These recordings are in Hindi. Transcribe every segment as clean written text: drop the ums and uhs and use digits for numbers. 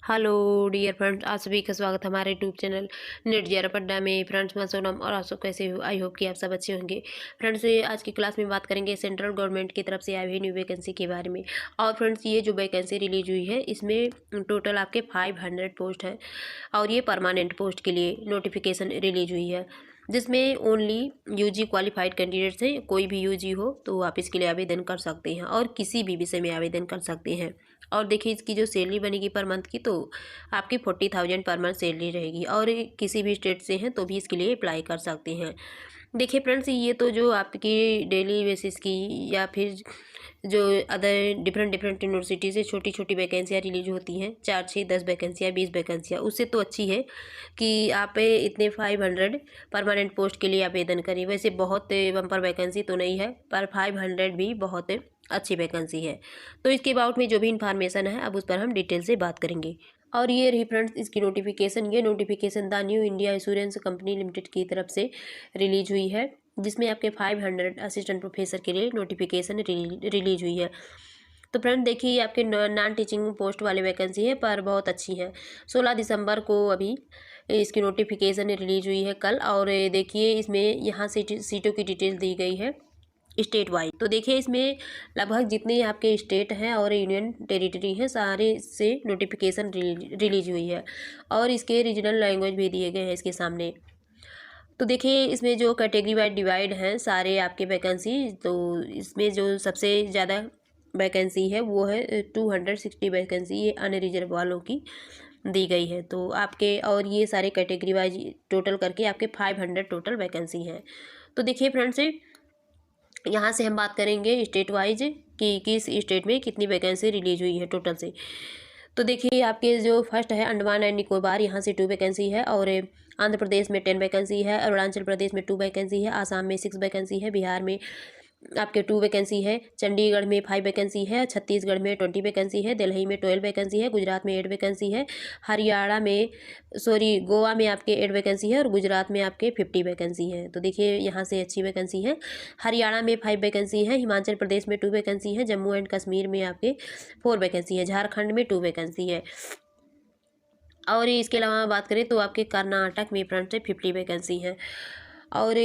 हेलो डियर फ्रेंड्स, आप सभी का स्वागत है हमारे यूट्यूब चैनल नेट जरा पड्डा में। फ्रेंड्स, मैं सोनम और आप सब कैसे हो? आई होप कि आप सब अच्छे होंगे। फ्रेंड्स, आज की क्लास में बात करेंगे सेंट्रल गवर्नमेंट की तरफ से आई हुई न्यू वैकेंसी के बारे में। और फ्रेंड्स, ये जो वैकेंसी रिलीज हुई है इसमें टोटल आपके 500 पोस्ट हैं और ये परमानेंट पोस्ट के लिए नोटिफिकेशन रिलीज हुई है, जिसमें ओनली यूजी क्वालिफाइड कैंडिडेट्स हैं। कोई भी यूजी हो तो आप इसके लिए आवेदन कर सकते हैं और किसी भी विषय में आवेदन कर सकते हैं। और देखिए, इसकी जो सैलरी बनेगी पर मंथ की, तो आपकी 40,000 पर मंथ सैलरी रहेगी। और किसी भी स्टेट से हैं तो भी इसके लिए अप्लाई कर सकते हैं। देखिए फ्रेंड्स, ये तो जो आपकी डेली बेसिस की या फिर जो अदर डिफरेंट डिफरेंट यूनिवर्सिटी से छोटी छोटी वैकेंसियाँ रिलीज होती हैं, 4 6 10 वैकेंसियाँ 20 वैकेंसियाँ, उससे तो अच्छी है कि आप इतने 500 परमानेंट पोस्ट के लिए आवेदन करें। वैसे बहुत बम्पर वैकेंसी तो नहीं है, पर 500 भी बहुत अच्छी वैकेंसी है। तो इसके अबाउट में जो भी इंफॉर्मेशन है अब उस पर हम डिटेल से बात करेंगे। और ये रही फ्रेंड्स इसकी नोटिफिकेशन। ये notification the new India insurance company limited की तरफ से रिलीज हुई है, जिसमें आपके 500 असिस्टेंट प्रोफेसर के लिए नोटिफिकेशन रिलीज हुई है। तो फ्रेंड देखिए, ये आपके नॉन टीचिंग पोस्ट वाले वैकेंसी है, पर बहुत अच्छी है। 16 दिसंबर को अभी इसकी नोटिफिकेशन रिलीज हुई है कल। और देखिए, इसमें यहाँ सीटों की डिटेल दी गई है स्टेट वाइज। तो देखिए, इसमें लगभग जितने आपके स्टेट हैं और यूनियन टेरिटरी हैं, सारे से नोटिफिकेशन रिलीज हुई है और इसके रीजनल लैंग्वेज भी दिए गए हैं इसके सामने। तो देखिए, इसमें जो कैटेगरी वाइज डिवाइड हैं सारे आपके वैकेंसी, तो इसमें जो सबसे ज़्यादा वैकेंसी है वो है 260 वैकेंसी, ये अनरिजर्व वालों की दी गई है। तो आपके और ये सारे कैटेगरी वाइज टोटल करके आपके 500 टोटल वैकेंसी हैं। तो देखिए फ्रेंड्स, यहाँ से हम बात करेंगे स्टेट वाइज कि किस स्टेट में कितनी वैकेंसी रिलीज हुई है टोटल से। तो देखिए, आपके जो फर्स्ट है अंडमान एंड निकोबार, यहाँ से 2 वैकेंसी है। और आंध्र प्रदेश में 10 वैकेंसी है, अरुणाचल प्रदेश में 2 वैकेंसी है, आसाम में 6 वैकेंसी है, बिहार में आपके 2 वैकेंसी है, चंडीगढ़ में 5 वैकेंसी है, छत्तीसगढ़ में 20 वैकेंसी है, दिल्ली में 12 वैकेंसी है, गुजरात में 8 वैकेंसी है, हरियाणा में गोवा में आपके 8 वैकेंसी है और गुजरात में आपके 50 वैकेंसी है। तो देखिए, यहाँ से अच्छी वैकेंसी है। हरियाणा में 5 वैकेंसी है, हिमाचल प्रदेश में 2 वैकेंसी है, जम्मू एंड कश्मीर में आपके 4 वैकेंसी है, झारखंड में 2 वैकेंसी है। और इसके अलावा बात करें तो आपके कर्नाटक में फ्रंट से 50 वैकेंसी है और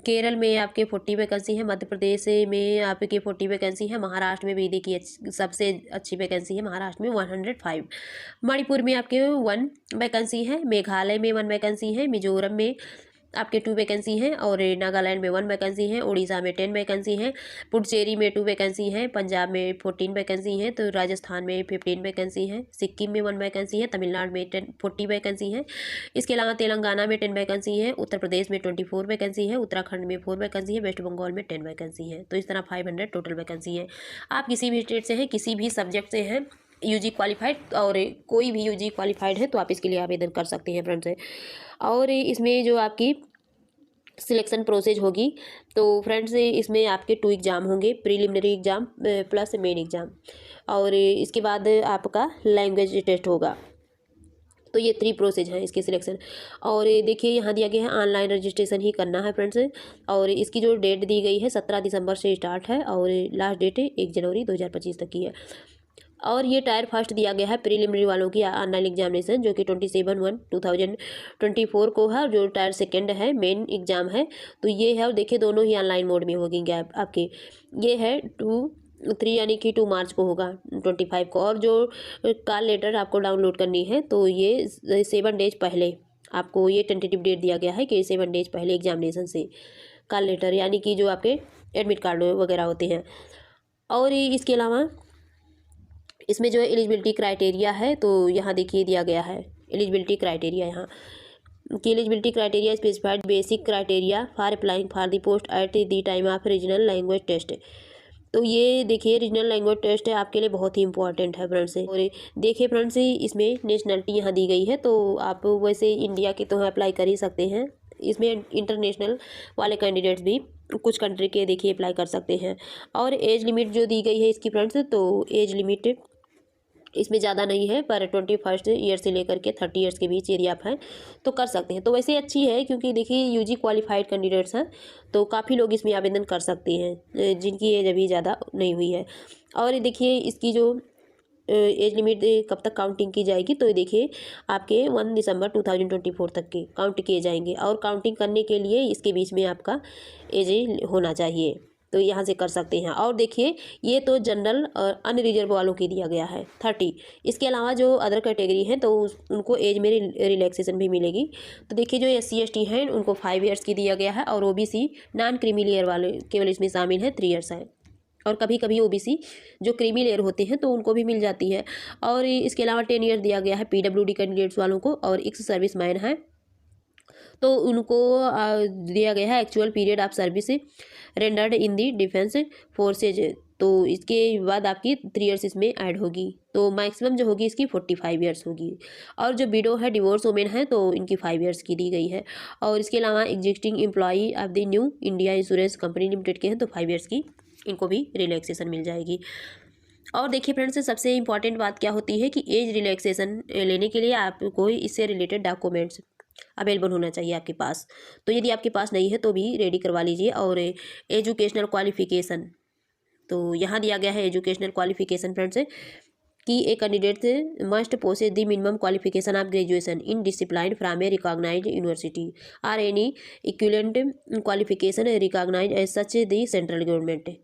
केरल में आपके 40 वैकेंसी है, मध्य प्रदेश में आपके 40 वैकेंसी है, महाराष्ट्र में भी देखिए सबसे अच्छी वैकेंसी है, महाराष्ट्र में 105, मणिपुर में आपके 1 वैकेंसी है, मेघालय में 1 वैकेंसी है, मिजोरम में आपके 2 वैकेंसी हैं और नागालैंड में 1 वैकेंसी है, उड़ीसा में 10 वैकेंसी है, पुडुचेरी में 2 वैकेंसी है, पंजाब में 14 वैकेंसी है, तो राजस्थान में 15 वैकेंसी है, सिक्किम में 1 वैकेंसी है, तमिलनाडु में 40 वैकेंसी है। इसके अलावा तेलंगाना में 10 वैकेंसी है, उत्तर प्रदेश में 24 वैकेंसी है, उत्तराखंड में 4 वैकेंसी है, वेस्ट बंगाल में 10 वैकेंसी है। तो इस तरह 500 टोटल वैकेंसी है। आप किसी भी स्टेट से हैं, किसी भी सब्जेक्ट से हैं, यूजी क्वालिफाइड और कोई भी यूजी क्वालिफाइड है तो आप इसके लिए आवेदन कर सकते हैं फ्रेंड्स। और इसमें जो आपकी सिलेक्शन प्रोसेस होगी, तो फ्रेंड्स इसमें आपके 2 एग्ज़ाम होंगे, preliminary exam plus main exam, और इसके बाद आपका लैंग्वेज टेस्ट होगा। तो ये 3 प्रोसेस हैं इसके सिलेक्शन। और देखिए, यहाँ दिया गया है ऑनलाइन रजिस्ट्रेशन ही करना है फ्रेंड्स। और इसकी जो डेट दी गई है 17 दिसंबर से स्टार्ट है और लास्ट डेट 1 जनवरी 2025 तक की है। और ये टायर फर्स्ट दिया गया है प्रीलिमिनरी वालों की ऑनलाइन एग्जामिनेशन, जो कि 27/1/2024 को है, और जो टायर सेकंड है मेन एग्जाम है तो ये है। और देखिए, दोनों ही ऑनलाइन मोड में होगी गैप आपके। ये है 2-3 यानी कि 2 मार्च को होगा 25 को। और जो कॉल लेटर आपको डाउनलोड करनी है तो ये 7 डेज पहले आपको ये टेंटेटिव डेट दिया गया है कि 7 डेज पहले एग्जामिनेशन से कॉल लेटर, यानी कि जो आपके एडमिट कार्ड वगैरह होते हैं। और इसके अलावा इसमें जो एलिजिबिलिटी क्राइटेरिया है, तो यहाँ देखिए दिया गया है एलिजिबिलिटी क्राइटेरिया। यहाँ की eligibility criteria specified basic criteria for applying for the post at the time of regional language test. तो ये देखिए, रीजनल लैंग्वेज टेस्ट है आपके लिए बहुत ही इंपॉर्टेंट है फ्रेंड्स। और देखिए फ्रेंड्स, इसमें नेशनलिटी यहाँ दी गई है, तो आप वैसे इंडिया के तो अप्लाई कर ही सकते हैं। इसमें इंटरनेशनल वाले कैंडिडेट्स भी कुछ कंट्री के देखिए अप्लाई कर सकते हैं। और एज लिमिट जो दी गई है इसकी फ्रेंड्स, तो एज लिमिट इसमें ज़्यादा नहीं है, पर 21 ईयर से लेकर के 30 ईयर्स के बीच यदि आप हैं तो कर सकते हैं। तो वैसे अच्छी है, क्योंकि देखिए यूजी क्वालिफाइड कैंडिडेट्स हैं तो काफ़ी लोग इसमें आवेदन कर सकते हैं जिनकी एज अभी ज़्यादा नहीं हुई है। और देखिए, इसकी जो एज लिमिट कब तक काउंटिंग की जाएगी, तो देखिए आपके 1 दिसंबर 2024 तक के काउंट किए जाएंगे। और काउंटिंग करने के लिए इसके बीच में आपका एज होना चाहिए, तो यहाँ से कर सकते हैं। और देखिए ये तो जनरल और अन्य रिजर्व वालों की दिया गया है 30। इसके अलावा जो अदर कैटेगरी हैं तो उनको एज में रिलैक्सेशन भी मिलेगी। तो देखिए जो SC ST हैं उनको 5 ईयर्स की दिया गया है, और OBC नॉन क्रीमी लेयर वाले केवल इसमें शामिल है 3 ईयर्स है। और कभी कभी OBC जो क्रीमी लेयर होते हैं तो उनको भी मिल जाती है। और इसके अलावा 10 ईयर दिया गया है PWD कैंडिडेट्स वालों को, और एक्स सर्विस मैन है तो उनको दिया गया है actual period of service rendered in the defence forces. तो इसके बाद आपकी 3 ईयर्स इसमें ऐड होगी, तो मैक्सिमम जो होगी इसकी 45 ईयर्स होगी। और जो विडो है, डिवोर्स वुमेन है, तो इनकी 5 ईयर्स की दी गई है। और इसके अलावा existing employee of the new India insurance company limited के हैं तो 5 ईयर्स की इनको भी रिलैक्सेशन मिल जाएगी। और देखिए फ्रेंड्स, सबसे इंपॉर्टेंट बात क्या होती है कि एज रिलैक्सेशन लेने के लिए आपको इससे रिलेटेड डॉक्यूमेंट्स अवेलेबल होना चाहिए आपके पास। तो यदि आपके पास नहीं है तो भी रेडी करवा लीजिए। और एजुकेशनल क्वालिफिकेशन, तो यहाँ दिया गया है एजुकेशनल क्वालिफिकेशन फ्रेंड्स कि a candidate must possess the minimum qualification of graduation in discipline from a recognised university or any equivalent qualification recognised as such the central government.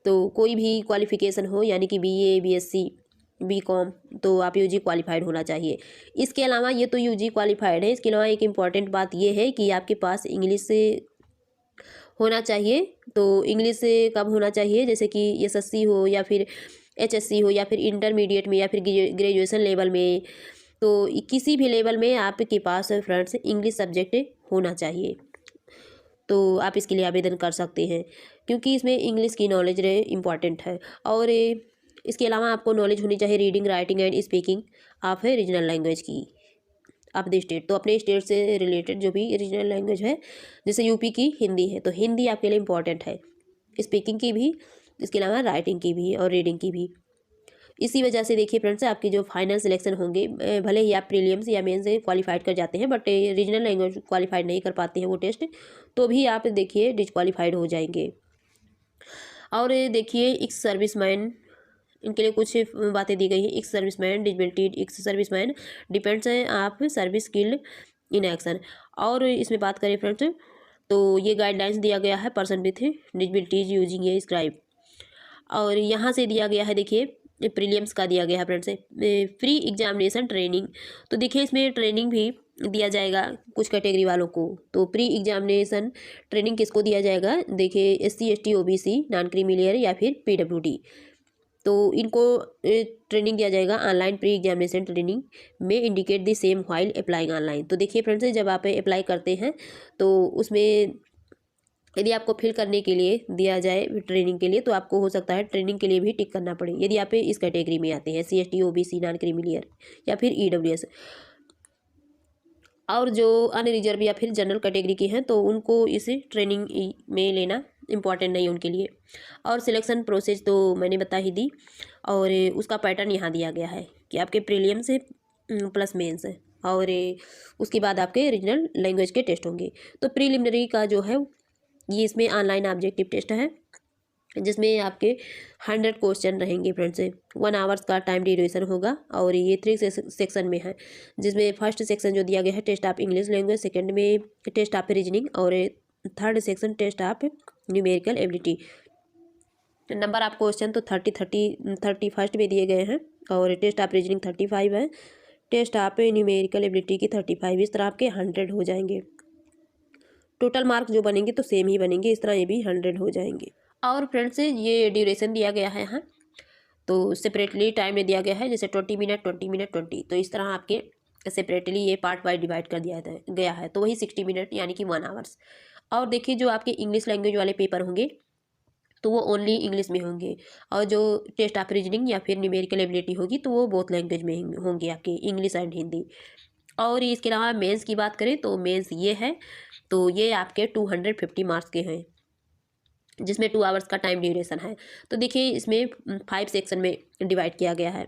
तो कोई भी क्वालिफिकेशन हो, यानी कि BA BSc BCom, तो आप UG क्वालिफाइड होना चाहिए। इसके अलावा ये तो UG क्वालिफाइड है, इसके अलावा एक इम्पॉर्टेंट बात ये है कि आपके पास इंग्लिश से होना चाहिए। तो इंग्लिश से कब होना चाहिए, जैसे कि SSC हो या फिर HSC हो या फिर इंटरमीडिएट में या फिर ग्रेजुएशन लेवल में, तो किसी भी लेवल में आपके पास फ्रेंड्स इंग्लिश सब्जेक्ट होना चाहिए। तो आप इसके लिए आवेदन कर सकते हैं, क्योंकि इसमें इंग्लिश की नॉलेज इम्पॉर्टेंट है। और इसके अलावा आपको नॉलेज होनी चाहिए reading writing and speaking of regional language की ऑफ द स्टेट। तो अपने स्टेट से रिलेटेड जो भी रीजनल लैंग्वेज है, जैसे यूपी की हिंदी है तो हिंदी आपके लिए इम्पॉर्टेंट है, स्पीकिंग की भी, इसके अलावा राइटिंग की भी और रीडिंग की भी। इसी वजह से देखिए फ्रेंड्स, आपकी जो फाइनल सिलेक्शन होंगे, भले ही आप प्रीलिम्स या मेंस से क्वालिफाइड कर जाते हैं, बट रीजनल लैंग्वेज क्वालिफाइड नहीं कर पाते हैं वो टेस्ट, तो भी आप देखिए डिसक्वालीफाइड हो जाएंगे। और देखिए एक्स सर्विसमैन, इनके लिए कुछ बातें दी गई हैं। Ex serviceman disability, ex serviceman depends है आप सर्विस स्किल इन एक्शन। और इसमें बात करें फ्रेंड्स, तो ये गाइडलाइंस दिया गया है person with disabilities using a scribe. और यहाँ से दिया गया है, देखिए प्रीलियम्स का दिया गया है फ्रेंड्स फ्री एग्जामिनेशन ट्रेनिंग। तो देखिए इसमें ट्रेनिंग भी दिया जाएगा कुछ कैटेगरी वालों को। तो प्री एग्जामिनेशन ट्रेनिंग किसको दिया जाएगा, देखिए SC ST OBC non creamy layer या फिर PWD, तो इनको ट्रेनिंग दिया जाएगा ऑनलाइन प्री एग्जामिनेशन ट्रेनिंग में indicate the same while applying online. तो देखिए फ्रेंड्स, जब आप अप्लाई करते हैं तो उसमें यदि आपको फिल करने के लिए दिया जाए ट्रेनिंग के लिए, तो आपको हो सकता है ट्रेनिंग के लिए भी टिक करना पड़े, यदि आप इस कैटेगरी में आते हैं SC ST OBC non creamy layer या फिर EWS। और जो अनरिजर्व या फिर जनरल कैटेगरी की हैं तो उनको इस ट्रेनिंग में लेना इम्पॉर्टेंट नहीं उनके लिए। और सिलेक्शन प्रोसेस तो मैंने बता ही दी, और उसका पैटर्न यहाँ दिया गया है कि आपके प्रीलियम्स है प्लस मेंस है, और उसके बाद आपके रीजनल लैंग्वेज के टेस्ट होंगे। तो प्रीलिमिनरी का जो है ये इसमें ऑनलाइन ऑब्जेक्टिव टेस्ट है, जिसमें आपके 100 क्वेश्चन रहेंगे फ्रेंड्स। 1 आवर्स का टाइम ड्यूरेशन होगा, और ये 3 सेक्शन में है, जिसमें फर्स्ट सेक्शन जो दिया गया है test of English language, second में टेस्ट ऑफ रीजनिंग, और third section test of numerical ability. Number of question तो 30 फर्स्ट में दिए गए हैं, और टेस्ट ऑफ रीजनिंग 35 है, टेस्ट ऑफ न्यूमेरिकल एबिलिटी की 35। इस तरह आपके 100 हो जाएंगे। टोटल मार्क्स जो बनेंगे तो सेम ही बनेंगे, इस तरह ये भी 100 हो जाएंगे। और फ्रेंड्स, ये ड्यूरेशन दिया गया है यहाँ, तो सेपरेटली टाइम में दिया गया है, जैसे 20 मिनट 20 मिनट 20, तो इस तरह आपके सेपरेटली ये पार्ट वाइज डिवाइड कर दिया गया है, तो वही 60 मिनट यानी कि 1 आवर्स। और देखिए जो आपके इंग्लिश लैंग्वेज वाले पेपर होंगे तो वो ओनली इंग्लिश में होंगे, और जो टेस्ट ऑफ रीजनिंग या फिर न्यूमेरिकल एबिलिटी होगी तो वो बोथ लैंग्वेज में होंगे आपके, इंग्लिश एंड हिंदी। और इसके अलावा मेंस की बात करें तो मेंस ये है, तो ये आपके 250 मार्क्स के हैं, जिसमें 2 आवर्स का टाइम ड्यूरेशन है। तो देखिए इसमें 5 सेक्शन में डिवाइड किया गया है।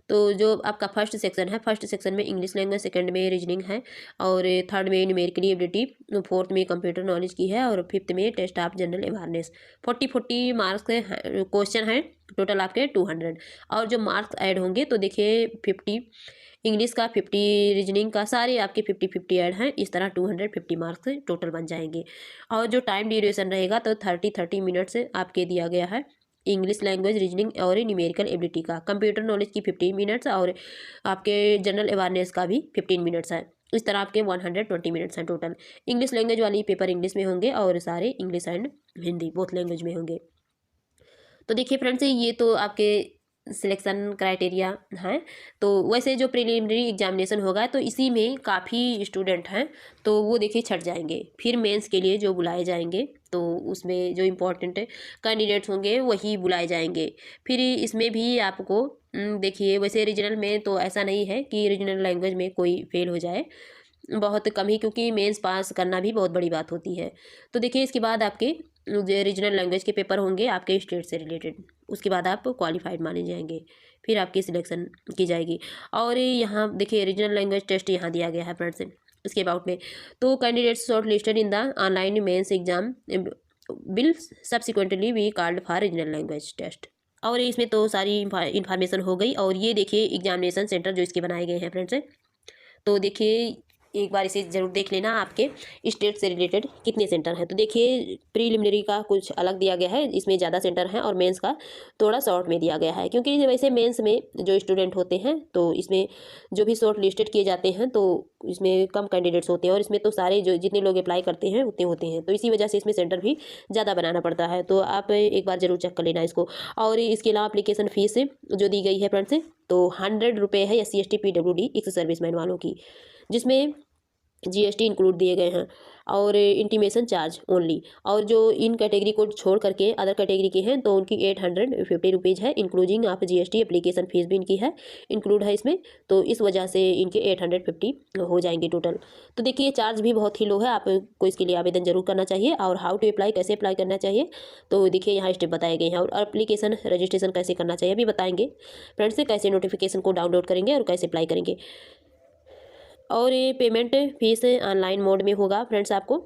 तो जो आपका फर्स्ट सेक्शन है, फर्स्ट सेक्शन में इंग्लिश लैंग्वेज, सेकंड में रीजनिंग है, और थर्ड में न्यूमेरिकली एबिलिटी, फोर्थ में कंप्यूटर नॉलेज की है, और फिफ्थ में test of general awareness. 40 marks के क्वेश्चन हैं टोटल आपके 200, और जो मार्क्स ऐड होंगे तो देखिए 50 इंग्लिश का, 50 रीजनिंग का, सारे आपके 50-50 ऐड हैं। इस तरह 250 मार्क्स टोटल बन जाएंगे। और जो टाइम ड्यूरेशन रहेगा तो 30 मिनट्स आपके दिया गया है इंग्लिश लैंग्वेज, रीजनिंग और न्यूमेरिकल एबिलिटी का। कंप्यूटर नॉलेज की 15 मिनट्स और आपके जनरल अवेयरनेस का भी 15 मिनट्स है। इस तरह आपके 120 मिनट्स हैं टोटल। इंग्लिश लैंग्वेज वाली पेपर इंग्लिश में होंगे और सारे English and Hindi both language में होंगे। तो देखिए फ्रेंड्स, ये तो आपके सिलेक्शन क्राइटेरिया हैं। तो वैसे जो प्रिलिमिनरी एग्जामिनेशन होगा तो इसी में काफ़ी स्टूडेंट हैं, तो वो देखिए छट जाएंगे। फिर मेंस के लिए जो बुलाए जाएंगे तो उसमें जो इम्पोर्टेंट कैंडिडेट्स होंगे वही बुलाए जाएंगे। फिर इसमें भी आपको देखिए, वैसे रीजनल में तो ऐसा नहीं है कि रीजनल लैंग्वेज में कोई फेल हो जाए, बहुत कम ही, क्योंकि मेंस पास करना भी बहुत बड़ी बात होती है। तो देखिए इसके बाद आपके जो रीजनल लैंग्वेज के पेपर होंगे आपके स्टेट से रिलेटेड, उसके बाद आप क्वालिफाइड माने जाएंगे, फिर आपकी सिलेक्शन की जाएगी। और यहाँ देखिए रीजनल लैंग्वेज टेस्ट यहाँ दिया गया है फ्रेंड्स इसके अबाउट में। तो candidates shortlisted in the online mains exam will subsequently be called for regional language test. और इसमें तो सारी इन्फॉर्मेशन हो गई। और ये देखिए एग्जामिनेशन सेंटर जो इसके बनाए गए हैं फ्रेंड्स, तो देखिए एक बार इसे ज़रूर देख लेना आपके स्टेट से रिलेटेड कितने सेंटर हैं। तो देखिए प्रीलिमिनरी का कुछ अलग दिया गया है, इसमें ज़्यादा सेंटर हैं, और मेंस का थोड़ा शॉर्ट में दिया गया है, क्योंकि वैसे मेंस में जो स्टूडेंट होते हैं तो इसमें जो भी शॉर्ट लिस्टेड किए जाते हैं तो इसमें कम कैंडिडेट्स होते हैं, और इसमें तो सारे जो जितने लोग अप्लाई करते हैं उतने होते हैं, तो इसी वजह से इसमें सेंटर भी ज़्यादा बनाना पड़ता है। तो आप एक बार ज़रूर चेक कर लेना इसको। और इसके अलावा एप्लीकेशन फ़ीस जो दी गई है फ्रेंड्स, तो 100 रुपये है SC ST PWD ex serviceman वालों की, जिसमें GST इंक्लूड दिए गए हैं, और इंटीमेशन चार्ज ओनली। और जो इन कैटेगरी को छोड़ करके अदर कैटेगरी के हैं तो उनकी 850 रुपीज़ है, इंक्लूडिंग आप GST। एप्लीकेशन फ़ीस भी इनकी है, इंक्लूड है इसमें, तो इस वजह से इनके 850 हो जाएंगे टोटल। तो देखिए चार्ज भी बहुत ही लो है, आपको इसके लिए आवेदन जरूर करना चाहिए। और हाउ टू अप्लाई, कैसे अप्लाई करना चाहिए, तो देखिए यहाँ स्टेप बताए गए हैं। और एप्लीकेशन रजिस्ट्रेशन कैसे करना चाहिए अभी बताएंगे फ्रेंड्स, कैसे नोटिफिकेशन को डाउनलोड करेंगे और कैसे अप्लाई करेंगे। और ये पेमेंट फीस ऑनलाइन मोड में होगा फ्रेंड्स, आपको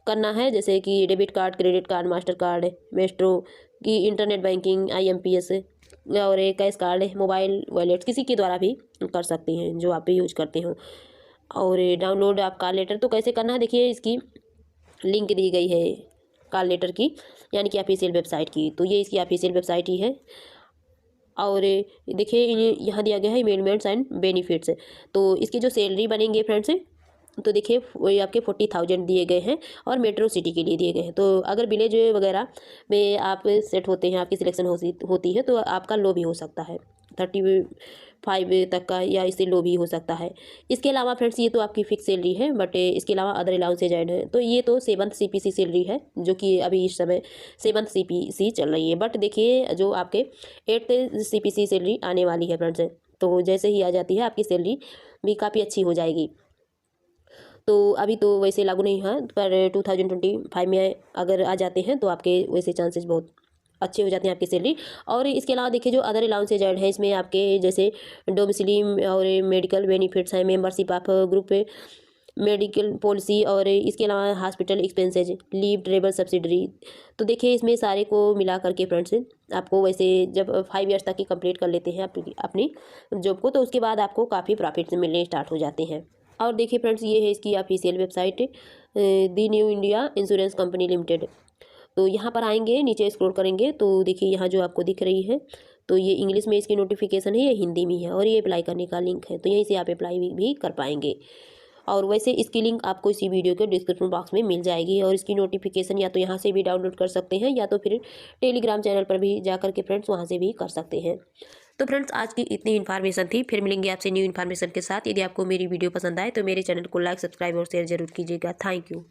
करना है, जैसे कि debit card, credit card, master card, maestro की, इंटरनेट बैंकिंग, IMPS, और कैश कार्ड, मोबाइल वॉलेट, किसी के द्वारा भी कर सकते हैं जो आप भी यूज करते हो। और डाउनलोड आप कॉल लेटर तो कैसे करना है, देखिए इसकी लिंक दी गई है कॉल लेटर की, यानी कि ऑफिशियल वेबसाइट की। तो ये इसकी ऑफिशियल वेबसाइट ही है। और देखिए यहाँ दिया गया है अमेंडमेंट्स एंड बेनिफिट्स। तो इसकी जो सैलरी बनेंगे फ्रेंड्स, तो देखिए वही आपके 40,000 दिए गए हैं, और मेट्रो सिटी के लिए दिए गए हैं। तो अगर विलेज वगैरह में आप सेट होते हैं, आपकी सिलेक्शन होती है, तो आपका लो भी हो सकता है 35 तक का, या इससे लो भी हो सकता है। इसके अलावा फ्रेंड्स ये तो आपकी फिक्स सैलरी है, बट इसके अलावा अदर अलाउंसेज ऐड है। तो ये तो 7th CPC सैलरी है, जो कि अभी इस समय 7th CPC चल रही है। बट देखिए जो आपके 8th CPC सैलरी आने वाली है फ्रेंड्स, तो जैसे ही आ जाती है आपकी सैलरी भी काफ़ी अच्छी हो जाएगी। तो अभी तो वैसे लागू नहीं है, पर 2025 में अगर आ जाते हैं तो आपके वैसे चांसेस बहुत अच्छे हो जाते हैं आपकी सैलरी। और इसके अलावा देखिए जो अदर अलाउंसेज ऐड है इसमें आपके जैसे डोमिसिली और मेडिकल बेनिफिट्स हैं, membership of group medical policy, और इसके अलावा hospital expenses, leave, travel subsidiary. तो देखिए इसमें सारे को मिला करके फ्रेंड्स आपको वैसे जब 5 ईयर्स तक की कंप्लीट कर लेते हैं अपनी जॉब को, तो उसके बाद आपको काफ़ी प्रॉफिट्स मिलने स्टार्ट हो जाते हैं। और देखिए फ्रेंड्स ये है इसकी ऑफिशियल वेबसाइट, दी new India insurance company limited. तो यहाँ पर आएंगे, नीचे स्क्रॉल करेंगे तो देखिए यहाँ जो आपको दिख रही है, तो ये इंग्लिश में इसकी नोटिफिकेशन है, ये हिंदी में है, और ये अप्लाई करने का लिंक है, तो यहीं से आप अप्लाई भी कर पाएंगे। और वैसे इसकी लिंक आपको इसी वीडियो के डिस्क्रिप्शन बॉक्स में मिल जाएगी। और इसकी नोटिफिकेशन या तो यहाँ से भी डाउनलोड कर सकते हैं, या तो फिर टेलीग्राम चैनल पर भी जा करके फ्रेंड्स वहाँ से भी कर सकते हैं। तो फ्रेंड्स आज की इतनी इन्फॉर्मेशन थी, फिर मिलेंगे आपसे न्यू इन्फॉर्मेशन के साथ। यदि आपको मेरी वीडियो पसंद आए तो मेरे चैनल को लाइक, सब्सक्राइब और शेयर जरूर कीजिएगा। Thank you.